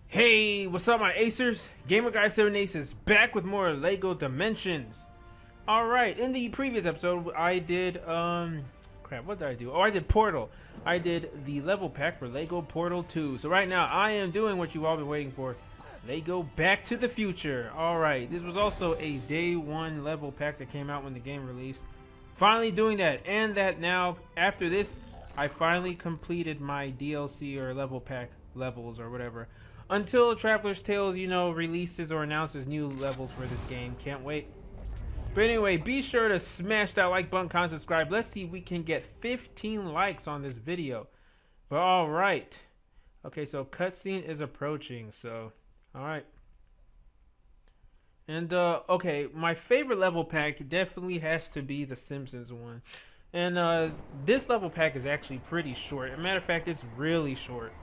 Hey, what's up my Acers? Gamer Guy 7 Aces back with more LEGO Dimensions. Alright, in the previous episode I did, crap, what did I do? Oh, I did Portal. I did the level pack for LEGO Portal 2. So right now I am doing what you've all been waiting for. LEGO Back to the Future. Alright, this was also a day one level pack that came out when the game released. Finally doing that, and that now, after this, I finally completed my DLC or level pack levels or whatever. Until Traveler's Tales, you know, releases or announces new levels for this game. Can't wait. But anyway, be sure to smash that like button, comment, subscribe. Let's see if we can get 15 likes on this video. But alright. Okay, so cutscene is approaching, so alright. And okay, my favorite level pack definitely has to be the Simpsons one. And this level pack is actually pretty short. As a matter of fact, it's really short.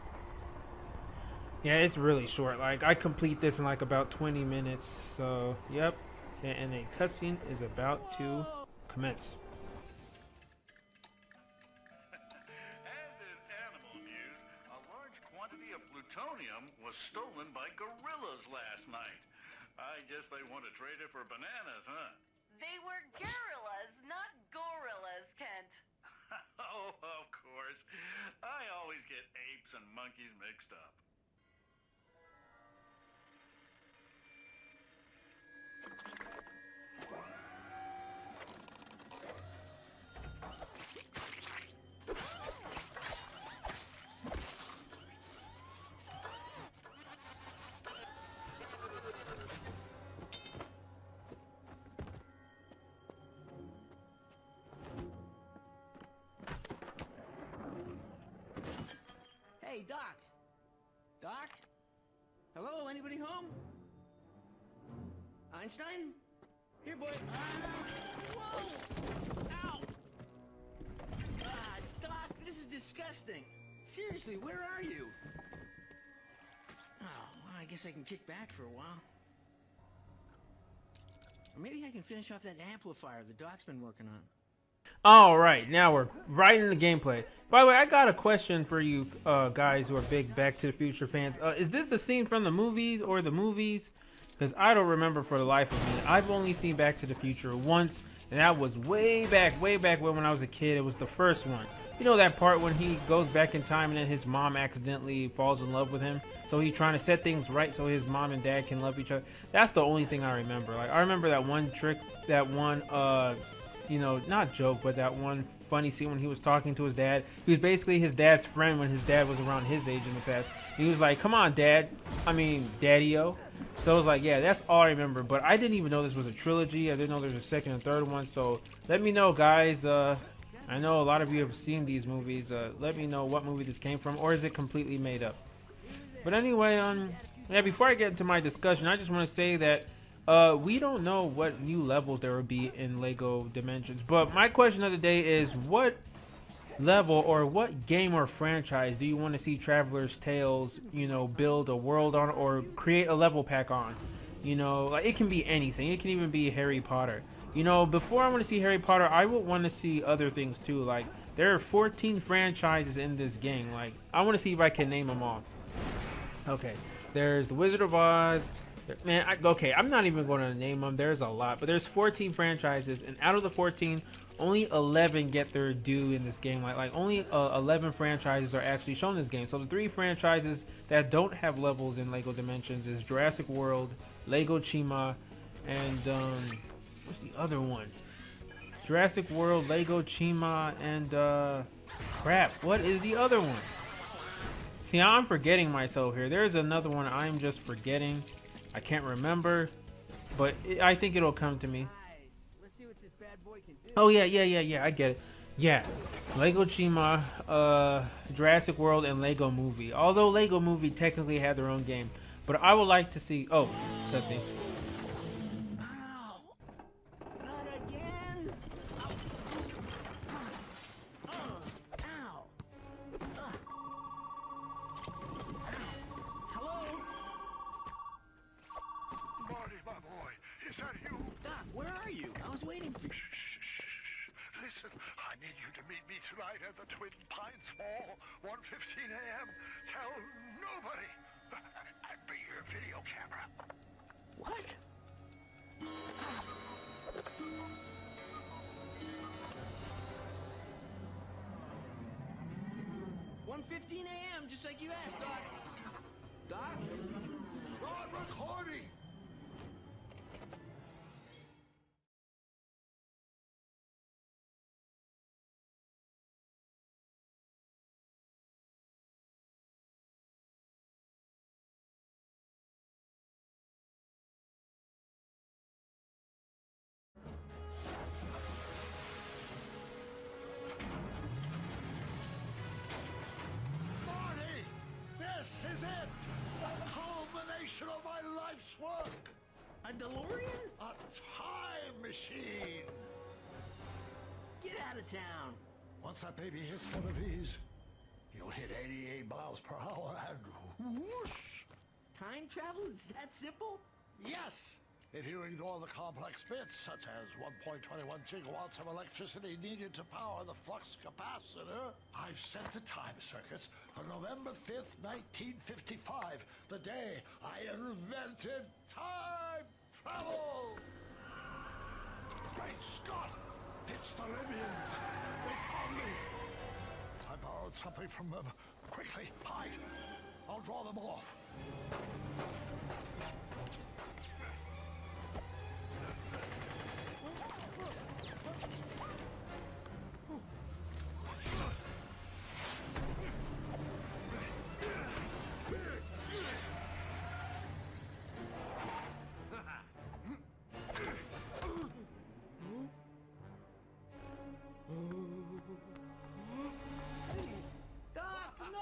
Yeah, it's really short. Like, I complete this in like about 20 minutes. So, yep. And a cutscene is about to commence. And in animal news, a large quantity of plutonium was stolen by gorillas last night. I guess they want to trade it for bananas, huh? They were gorillas, not gorillas, Kent. Oh, of course. I always get apes and monkeys mixed up. Hey, Doc. Doc? Hello, anybody home? Einstein? Here, boy. Whoa! Ow! Doc, this is disgusting. Seriously, where are you? Oh, well, I guess I can kick back for a while. Or maybe I can finish off that amplifier the Doc's been working on. Alright, now we're right in the gameplay. By the way, I got a question for you guys who are big Back to the Future fans. Is this a scene from the movies or the movies? Because I don't remember for the life of me. I've only seen Back to the Future once, and that was way back when I was a kid. It was the first one. You know that part when he goes back in time and then his mom accidentally falls in love with him? So he's trying to set things right so his mom and dad can love each other. That's the only thing I remember. Like, I remember that one trick, that one you know, not joke, but that one funny scene when he was talking to his dad. He was basically his dad's friend when his dad was around his age in the past. He was like, come on, Dad. I mean, Daddy-o. So I was like, yeah, that's all I remember. But I didn't even know this was a trilogy. I didn't know there was a second and third one. So let me know, guys. I know a lot of you have seen these movies. Let me know what movie this came from, or is it completely made up? But anyway, yeah, before I get into my discussion, I just want to say that we don't know what new levels there will be in LEGO Dimensions, but my question of the day is, what level or what game or franchise do you want to see Traveler's Tales, you know, build a world on or create a level pack on? You know, like, it can be anything. It can even be Harry Potter. You know, before I want to see Harry Potter, I would want to see other things too. Like, there are 14 franchises in this game. Like, I want to see if I can name them all. Okay, there's The Wizard of Oz. Man, okay, I'm not even going to name them. There's a lot, but there's 14 franchises, and out of the 14, only 11 get their due in this game. Like only 11 franchises are actually shown in this game. So the 3 franchises that don't have levels in LEGO Dimensions is Jurassic World, LEGO Chima, and what's the other one? Jurassic World, LEGO Chima, and crap, what is the other one? See, I'm forgetting myself here. There's another one I'm just forgetting. I can't remember, but I think it'll come to me. Oh yeah, I get it. Yeah, LEGO Chima, Jurassic World, and LEGO Movie. Although LEGO Movie technically had their own game, but I would like to see. Oh, let's see. Where are you? I was waiting for you. Shh. Listen, I I need you to meet me tonight at the Twin Pines Mall, 1:15 a.m. Tell nobody. And bring your video camera. What? 1:15 a.m., just like you asked, Doc. Doc? Start recording. This is it! The culmination of my life's work! A DeLorean? A time machine! Get out of town. Once that baby hits one of these, you'll hit 88 miles per hour and whoosh! Time travel? Is that simple? Yes! If you ignore the complex bits, such as 1.21 gigawatts of electricity needed to power the flux capacitor, I've set the time circuits for November 5th, 1955, the day I invented time travel! Great Scott! It's the Libyans! They found me! I borrowed something from them. Quickly, hide! I'll draw them off. Doc, no!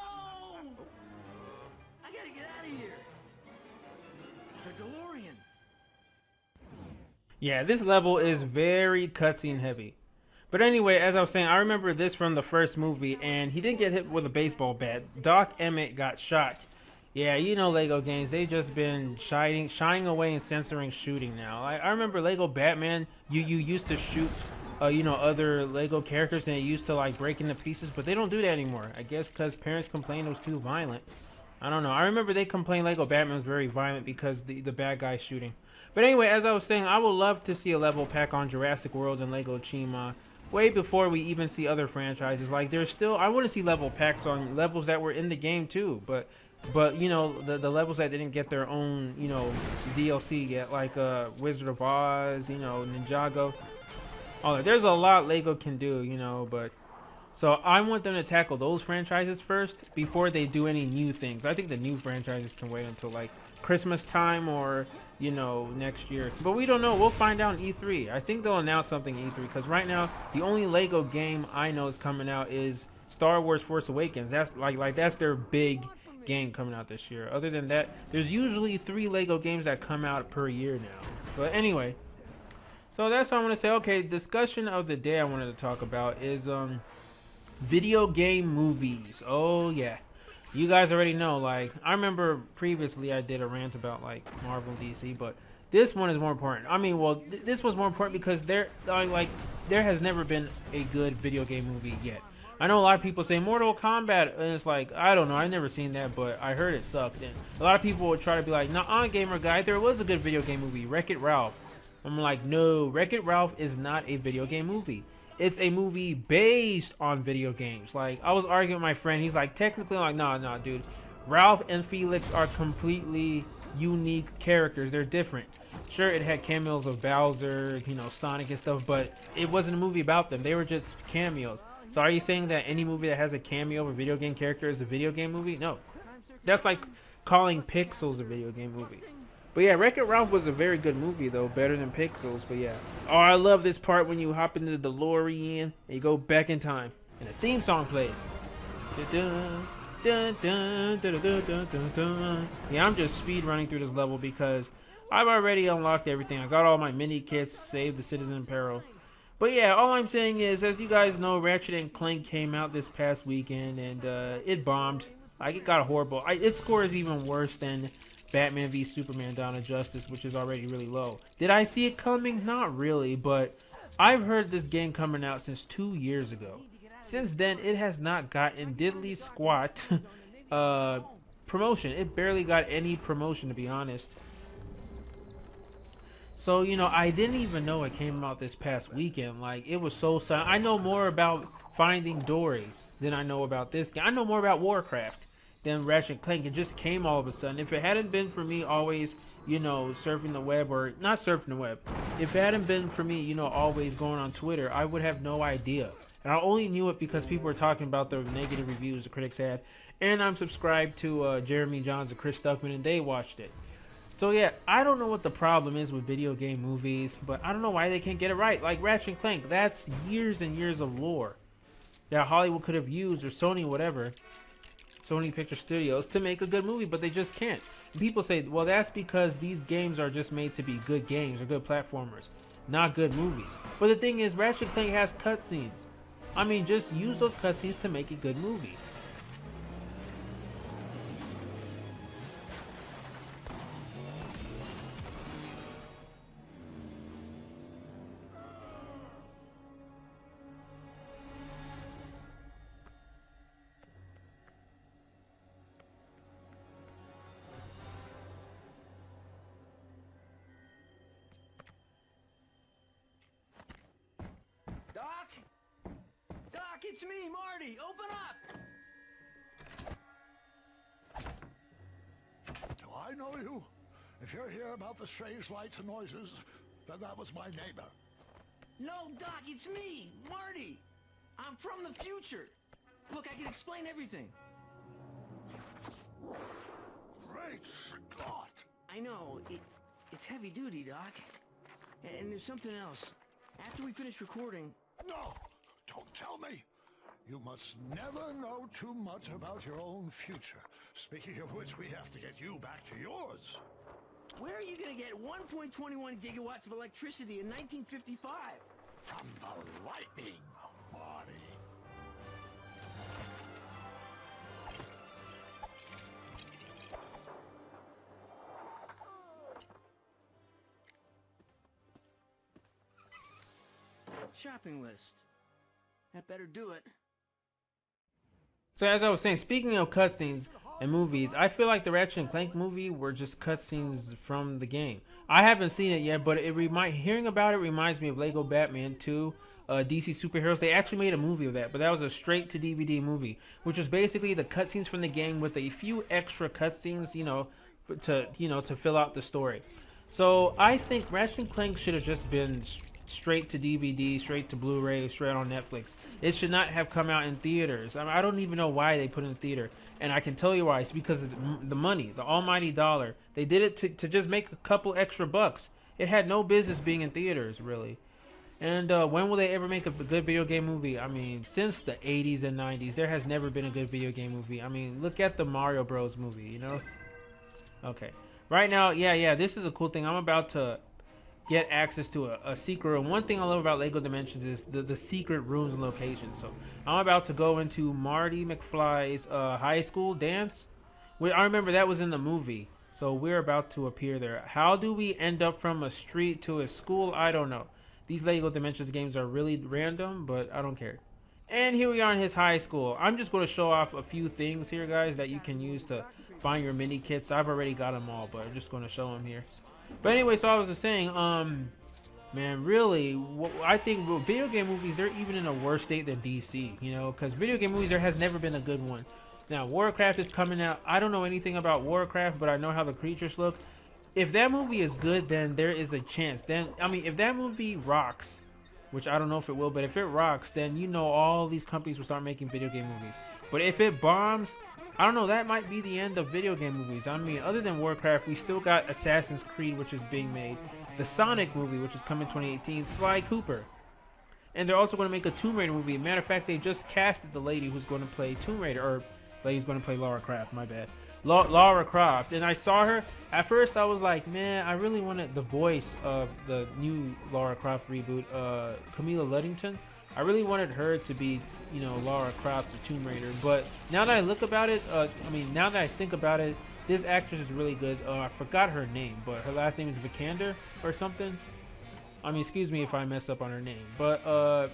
I gotta get out of here. The DeLorean. Yeah, this level is very cutscene heavy. But anyway, as I was saying, I remember this from the first movie, and he didn't get hit with a baseball bat. Doc Emmett got shot. Yeah, you know Lego games, they've just been shying away and censoring shooting now. I remember Lego Batman, you used to shoot, other Lego characters, and it used to like break into pieces, but they don't do that anymore. I guess because parents complained it was too violent. I don't know. I remember they complained Lego Batman was very violent because the bad guy shooting. But anyway, as I was saying, I would love to see a level pack on Jurassic World and Lego Chima way before we even see other franchises. Like there's still, I want to see level packs on levels that were in the game too, but you know, the levels that didn't get their own, you know, DLC yet, like Wizard of Oz, you know, Ninjago. Oh, there's a lot Lego can do, you know, but so I want them to tackle those franchises first before they do any new things. I think the new franchises can wait until like Christmas time or, you know, next year. But we don't know. We'll find out in E3. I think they'll announce something in E3 because right now the only Lego game I know is coming out is Star Wars Force Awakens. That's like that's their big game coming out this year. Other than that, there's usually 3 Lego games that come out per year now. But anyway, so that's what I want to say. Okay, discussion of the day I wanted to talk about is video game movies. Oh yeah, you guys already know. Like I remember previously I did a rant about like Marvel and DC, but this one is more important. I mean, well, this was more important because there has never been a good video game movie yet. I know a lot of people say Mortal Kombat, and it's like, I don't know, I never seen that, but I heard it sucked. And a lot of people would try to be like, nah, gamer guy, there was a good video game movie, Wreck-It Ralph. I'm like, no, Wreck-It Ralph is not a video game movie. It's a movie based on video games. Like, I was arguing with my friend, he's like, technically, I'm like, nah, dude. Ralph and Felix are completely unique characters. They're different. Sure, it had cameos of Bowser, you know, Sonic and stuff, but it wasn't a movie about them. They were just cameos. So are you saying that any movie that has a cameo of a video game character is a video game movie? No. That's like calling Pixels a video game movie. But yeah, Wreck-It Ralph was a very good movie though, better than Pixels, but yeah. Oh, I love this part when you hop into the DeLorean and you go back in time and the theme song plays. Yeah, I'm just speed running through this level because I've already unlocked everything. I got all my mini kits, saved the Citizen in Peril. But yeah, all I'm saying is, as you guys know, Ratchet & Clank came out this past weekend, and it bombed. Like, it got horrible. Its score is even worse than Batman v Superman Dawn of Justice, which is already really low. Did I see it coming? Not really, but I've heard this game coming out since 2 years ago. Since then, it has not gotten diddly squat promotion. It barely got any promotion, to be honest. So, you know, I didn't even know it came out this past weekend. Like, it was so silent. I know more about Finding Dory than I know about this game. I know more about Warcraft than Ratchet & Clank. It just came all of a sudden. If it hadn't been for me always, you know, surfing the web, or not surfing the web, if it hadn't been for me, you know, always going on Twitter, I would have no idea. And I only knew it because people were talking about the negative reviews the critics had. And I'm subscribed to Jeremy Johns and Chris Stuckman, and they watched it. So yeah, I don't know what the problem is with video game movies, but I don't know why they can't get it right. Like Ratchet & Clank, that's years and years of lore that Hollywood could have used, or Sony, whatever, Sony Picture Studios, to make a good movie, but they just can't. And people say, well, that's because these games are just made to be good games or good platformers, not good movies. But the thing is, Ratchet & Clank has cutscenes. I mean, just use those cutscenes to make a good movie. Doc? Doc, it's me, Marty. Open up. Do I know you? If you're here about the strange lights and noises, then that was my neighbor. No, Doc, it's me, Marty. I'm from the future. Look, I can explain everything. Great Scott! I know, it's heavy duty, Doc. And there's something else. After we finish recording... No! Don't tell me! You must never know too much about your own future. Speaking of which, we have to get you back to yours. Where are you gonna get 1.21 gigawatts of electricity in 1955? From the lightning, Marty. Shopping list. That better do it. So as I was saying, speaking of cutscenes and movies, I feel like the Ratchet & Clank movie were just cutscenes from the game. I haven't seen it yet, but hearing about it reminds me of Lego Batman 2, DC Superheroes. They actually made a movie of that, but that was a straight-to-DVD movie, which was basically the cutscenes from the game with a few extra cutscenes, to fill out the story. So I think Ratchet & Clank should have just been straight to DVD, straight to Blu-ray, straight on Netflix. It should not have come out in theaters. I don't even know why they put it in theater, and I can tell you why. It's because of the money, the almighty dollar. They did it to just make a couple extra bucks. It had no business being in theaters, really. And when will they ever make a good video game movie? I mean, since the 80s and 90s, there has never been a good video game movie. I mean, look at the Mario Bros. Movie, you know? Okay. Right now, yeah, this is a cool thing. I'm about to get access to a secret room. One thing I love about Lego Dimensions is the secret rooms and locations. So I'm about to go into Marty McFly's high school dance. I remember that was in the movie. So we're about to appear there. How do we end up from a street to a school? I don't know. These Lego Dimensions games are really random, but I don't care. And here we are in his high school. I'm just going to show off a few things here, guys, that you can use to find your mini kits. I've already got them all, but I'm just going to show them here. But anyway, so I was just saying, man, really, I think video game movies, they're even in a worse state than DC, you know, because video game movies, there has never been a good one. Now, Warcraft is coming out. I don't know anything about Warcraft, but I know how the creatures look. If that movie is good, then there is a chance. Then, I mean, if that movie rocks, which I don't know if it will, but if it rocks, then you know all these companies will start making video game movies. But if it bombs, I don't know, that might be the end of video game movies. I mean, other than Warcraft, we still got Assassin's Creed, which is being made. The Sonic movie, which is coming 2018. Sly Cooper. And they're also going to make a Tomb Raider movie. Matter of fact, they just casted the lady who's going to play Tomb Raider. Or, lady's going to play Lara Croft, my bad. Lara Croft. And I saw her. At first, I was like, man, I really wanted the voice of the new Lara Croft reboot, Camilla Luddington. I really wanted her to be, you know, Lara Croft, the Tomb Raider. But now that I look about it, now that I think about it, this actress is really good. I forgot her name, but her last name is Vikander or something. I mean, excuse me if I mess up on her name, but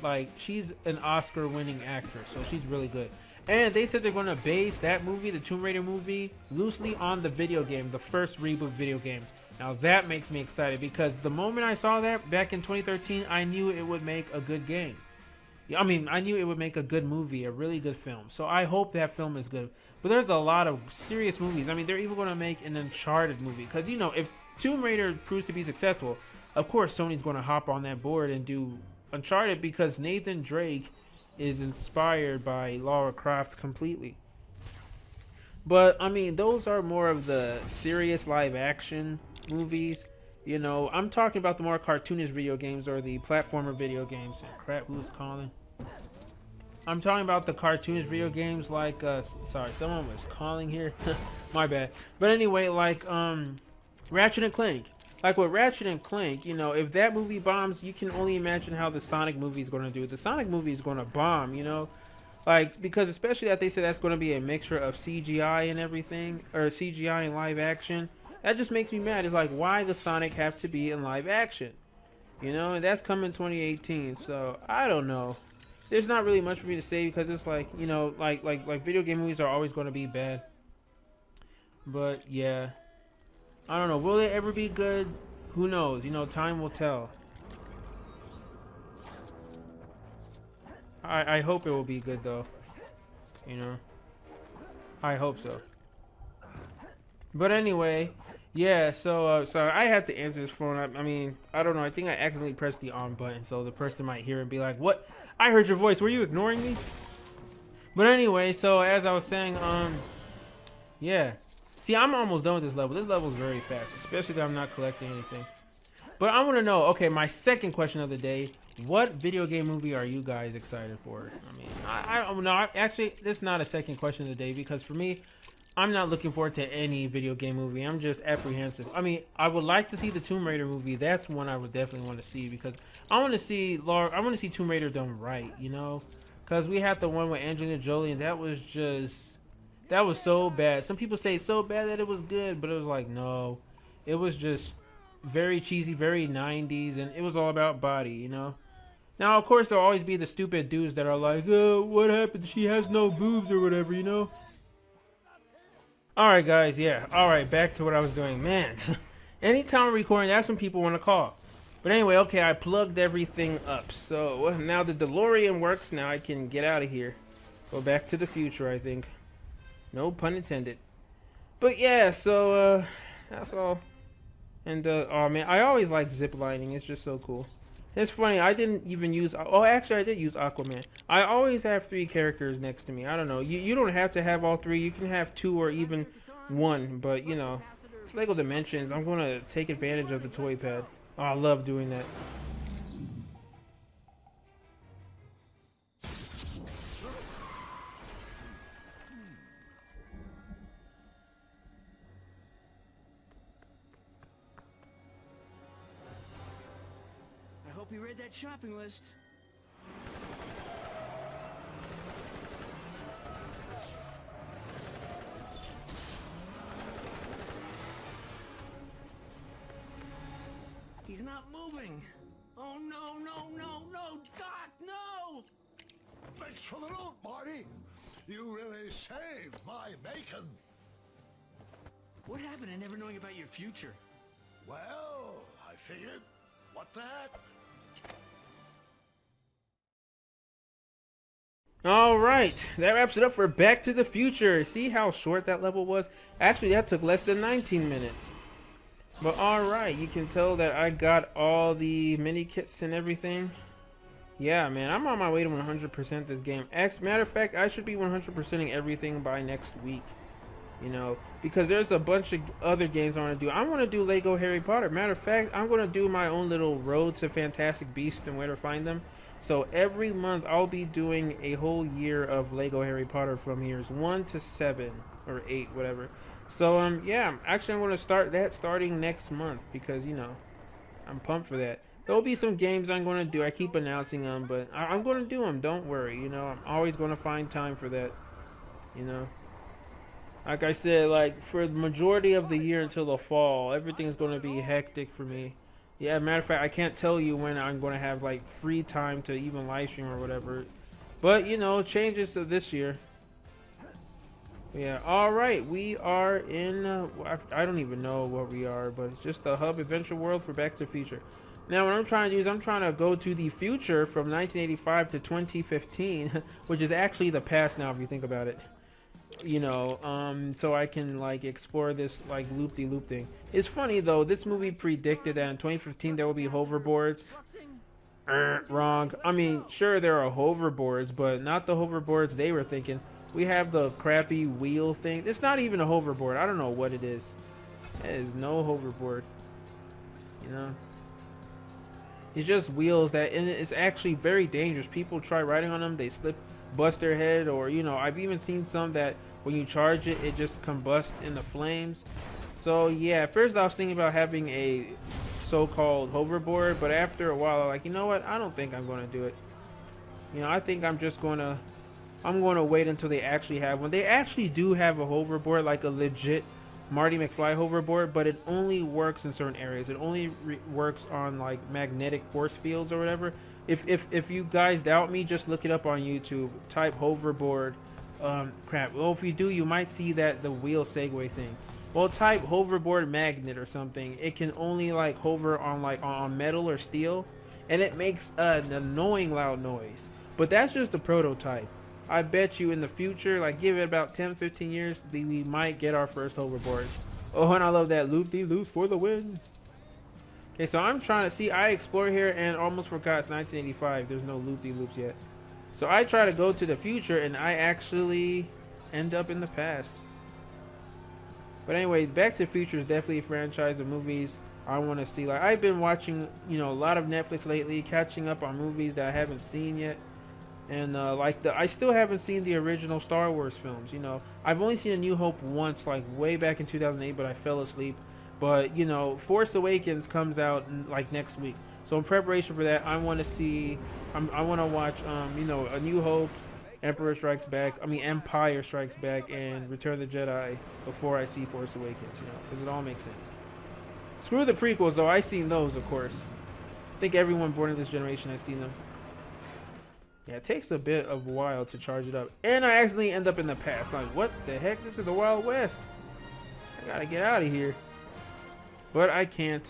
like she's an Oscar-winning actress, so she's really good. And they said they're going to base that movie, the Tomb Raider movie, loosely on the video game, the first reboot video game. Now that makes me excited because the moment I saw that back in 2013, I knew it would make a good game. I mean, I knew it would make a good movie, a really good film. So I hope that film is good. But there's a lot of serious movies. I mean, they're even going to make an Uncharted movie because, you know, if Tomb Raider proves to be successful, of course Sony's going to hop on that board and do Uncharted because Nathan Drake is inspired by Lara Croft completely. But I mean, those are more of the serious live action movies. You know, I'm talking about the more cartoonish video games or the platformer video games. Crap, who's calling? I'm talking about the cartoonish video games like sorry, someone was calling here. My bad. But anyway, like Ratchet and Clank. Like with Ratchet and Clank, you know, if that movie bombs, you can only imagine how the Sonic movie is going to do. The Sonic movie is going to bomb, you know? Like, because especially that they said that's going to be a mixture of CGI and everything, or CGI and live action. That just makes me mad. It's like, why does Sonic have to be in live action? You know, and that's coming 2018, so I don't know. There's not really much for me to say because it's like, you know, like video game movies are always going to be bad. But, yeah. I don't know. Will it ever be good? Who knows? You know, time will tell. I hope it will be good, though. You know? I hope so. But anyway, yeah, so sorry, I had to answer this phone. I mean, I don't know. I think I accidentally pressed the on button, so the person might hear and be like, "What? I heard your voice. Were you ignoring me?" But anyway, so as I was saying, yeah. See, I'm almost done with this level. This level is very fast, especially that I'm not collecting anything. But I want to know, okay, my second question of the day, what video game movie are you guys excited for? I mean, I don't know. Actually, this is not a second question of the day because for me, I'm not looking forward to any video game movie. I'm just apprehensive. I mean, I would like to see the Tomb Raider movie. That's one I would definitely want to see because I want to see Tomb Raider done right, you know? Because we had the one with Angelina Jolie, and that was so bad. Some people say it's so bad that it was good, but it was like, no. It was just very cheesy, very 90s, and it was all about body, you know? Now, of course, there'll always be the stupid dudes that are like, oh, what happened? She has no boobs or whatever, you know? Alright, guys, yeah. Alright, back to what I was doing. Man, anytime I'm recording, that's when people want to call. But anyway, okay, I plugged everything up. So, now the DeLorean works. Now I can get out of here. Go back to the future, I think. No pun intended. But yeah, so, that's all. And, oh man, I always like ziplining. It's just so cool. It's funny, I didn't even use... Oh, actually, I did use Aquaman. I always have 3 characters next to me. I don't know. You don't have to have all 3. You can have 2 or even 1. But, you know, it's Lego Dimensions. I'm going to take advantage of the toy pad. Oh, I love doing that. I hope you read that shopping list. He's not moving. Oh no, no, no, no, Doc, no! Thanks for the loot, Marty. You really saved my bacon. What happened to never knowing about your future? Well, I figured, what the heck? Alright, that wraps it up for Back to the Future. See how short that level was? Actually, that took less than 19 minutes. But alright, you can tell that I got all the mini kits and everything. Yeah, man, I'm on my way to 100% this game. Matter of fact, I should be 100%ing everything by next week. You know, because there's a bunch of other games I want to do. I want to do Lego Harry Potter. Matter of fact, I'm going to do my own little road to Fantastic Beasts and where to find them. So every month I'll be doing a whole year of Lego Harry Potter from years 1 to 7 or 8, whatever. So yeah, actually I'm going to start that starting next month because, you know, I'm pumped for that. There'll be some games I'm going to do. I keep announcing them, but I'm going to do them. Don't worry. You know, I'm always going to find time for that. You know, like I said, like for the majority of the year until the fall, everything's going to be hectic for me. Yeah, matter of fact, I can't tell you when I'm going to have like free time to even live stream or whatever. But you know, changes to this year. Yeah, all right, we are in. I don't even know what we are, but it's just the hub adventure world for Back to the Future. Now, what I'm trying to do is I'm trying to go to the future from 1985 to 2015, which is actually the past now if you think about it. You know, so I can like explore this like loop-de-loop thing. It's funny though, this movie predicted that in 2015 there will be hoverboards. Wrong. I mean, sure there are hoverboards, but not the hoverboards they were thinking. We have the crappy wheel thing. It's not even a hoverboard. I don't know what it is. It is no hoverboard. You know, it's just wheels that, and it's actually very dangerous. People try riding on them, they slip, bust their head, or you know, I've even seen some that when you charge it, it just combusts in the flames. So yeah, at first I was thinking about having a so-called hoverboard, but after a while, I'm like, you know what? I don't think I'm going to do it. You know, I think I'm going to wait until they actually have one. They actually do have a hoverboard, like a legit Marty McFly hoverboard, but it only works in certain areas. It only works on like magnetic force fields or whatever. If you guys doubt me, just look it up on YouTube. Type hoverboard. Crap. Well, if you do, you might see that the wheel segue thing. Well, type hoverboard magnet or something. It can only like hover on like on metal or steel, and it makes an annoying loud noise. But that's just a prototype. I bet you in the future, like give it about 10-15 years, we might get our first hoverboards. Oh, and I love that loop-de-loop for the win. Okay, so I'm trying to see. I explore here and almost forgot it's 1985. There's no loop-de-loops yet. So I try to go to the future and I actually end up in the past. But anyway, Back to the Future is definitely a franchise of movies I want to see. Like I've been watching, you know, a lot of Netflix lately, catching up on movies that I haven't seen yet. And I still haven't seen the original Star Wars films. You know, I've only seen A New Hope once, like way back in 2008, but I fell asleep. But you know, Force Awakens comes out like next week, so in preparation for that, I want to see. I want to watch, you know, A New Hope, Empire Strikes Back, and Return of the Jedi before I see Force Awakens. You know, because it all makes sense. Screw the prequels, though. I've seen those, of course. I think everyone born in this generation has seen them. Yeah, it takes a bit of a while to charge it up. And I accidentally end up in the past. Like, what the heck? This is the Wild West. I gotta get out of here. But I can't.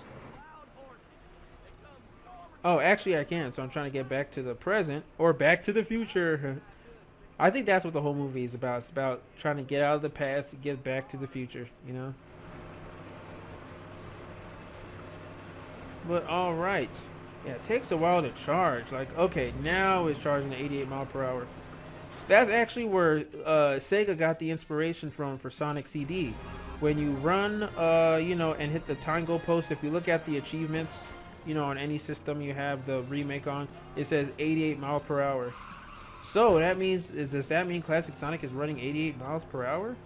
Oh, actually I can. So I'm trying to get back to the present. Or back to the future. I think that's what the whole movie is about. It's about trying to get out of the past and get back to the future, you know? But alright. Yeah, it takes a while to charge. Like, okay, now it's charging at 88 miles per hour. That's actually where Sega got the inspiration from for Sonic CD. When you run, you know, and hit the time goalpost, if you look at the achievements, you know, on any system you have the remake on, it says 88 miles per hour. So that means, does that mean Classic Sonic is running 88 miles per hour?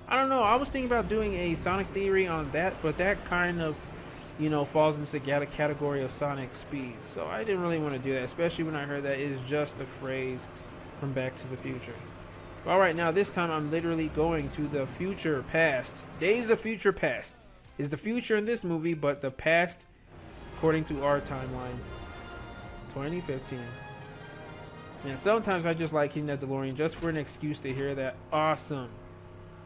I don't know. I was thinking about doing a Sonic theory on that, but that kind of, you know, falls into the category of Sonic speed. So I didn't really want to do that, especially when I heard that it is just a phrase from Back to the Future. Alright, now this time I'm literally going to the future past. Days of Future Past is the future in this movie, but the past according to our timeline. 2015. And sometimes I just like hitting that DeLorean just for an excuse to hear that awesome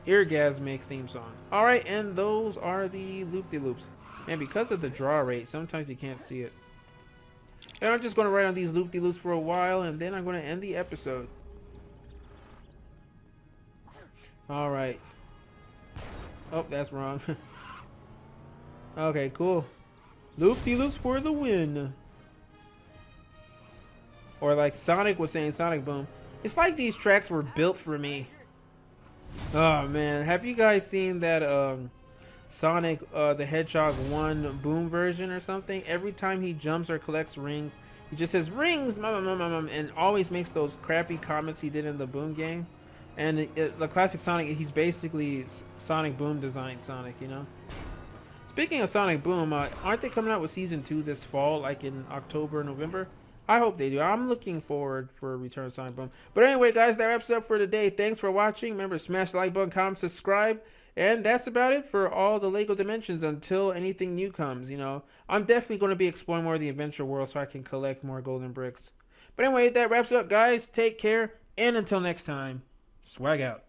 eargasmic theme song. Alright, and those are the loop-de-loops. And because of the draw rate, sometimes you can't see it. And I'm just going to write on these loop-de-loops for a while, and then I'm going to end the episode. Alright. Oh, that's wrong. Okay, cool. Loop-de-loops for the win. Or like Sonic was saying, Sonic Boom. It's like these tracks were built for me. Oh, man. Have you guys seen that, Sonic the Hedgehog 1 Boom version or something? Every time he jumps or collects rings, he just says rings, and always makes those crappy comments he did in the Boom game. And the classic Sonic, he's basically Sonic Boom designed Sonic, you know. Speaking of Sonic Boom, aren't they coming out with season 2 this fall, like in October, November? I hope they do. I'm looking forward for Return of Sonic Boom. But anyway, guys, that wraps up for today. Thanks for watching. Remember, smash the like button, comment, subscribe. And that's about it for all the Lego Dimensions until anything new comes, I'm definitely going to be exploring more of the adventure world so I can collect more golden bricks. But anyway, that wraps it up, guys. Take care, and until next time, swag out.